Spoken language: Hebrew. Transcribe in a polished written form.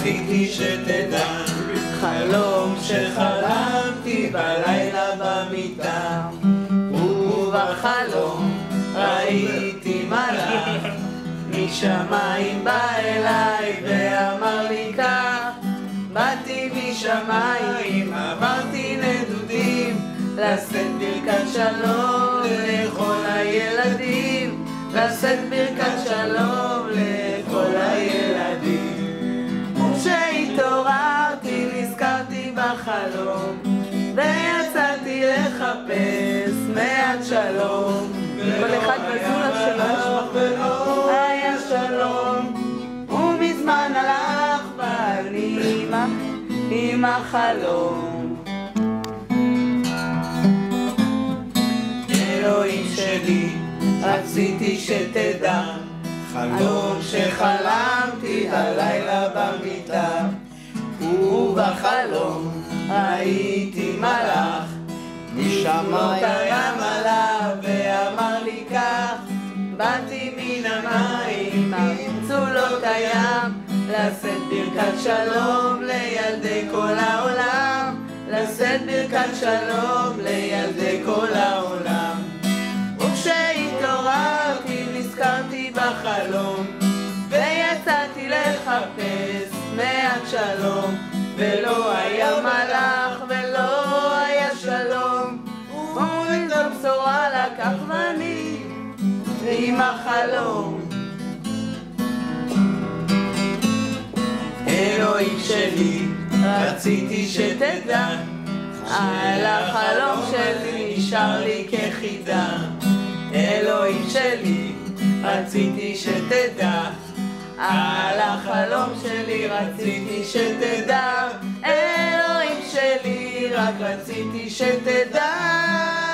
רציתי שתדע, חלום שחלמתי בלילה במיטה, ובחלום ראיתי מלאך משמיים בא אליי ואמר לי כך, באתי משמיים, עברתי נדודים, לשאת ברכת שלום לכל הילדים, לשאת ברכת שלום לכל הילדים. וכשהתעוררתי נזכרתי בחלום, ויצאתי לחפש מעט שלום, כל אחד בזולה שלו היה שלום, ומזמן הלך בעלי עם החלום. אלוהים שלי, רציתי שתדע, חלום שחלמתי הלילה במיטה, ובחלום ראיתי מלאך משמות הים עלה ואמר לי כך, באתי מן המים מצולות הים, לשאת ברכת שלום לילדי כל העולם, לשאת ברכת שלום לילדי כל העולם. וכשהתעוררתי נזכרתי בחלום, ויצאתי לחפש מעט שלום, ולא היה מלאך ולא היה שלום, ואת הבשורה לקח ואני עם החלום. אלוהים שלי, רציתי שתדע, על החלום שלי נשאר לי כחידה. אלוהים שלי, רציתי שתדע, על החלום שלי רציתי שתדע. אלוהים שלי, רק רציתי שתדע.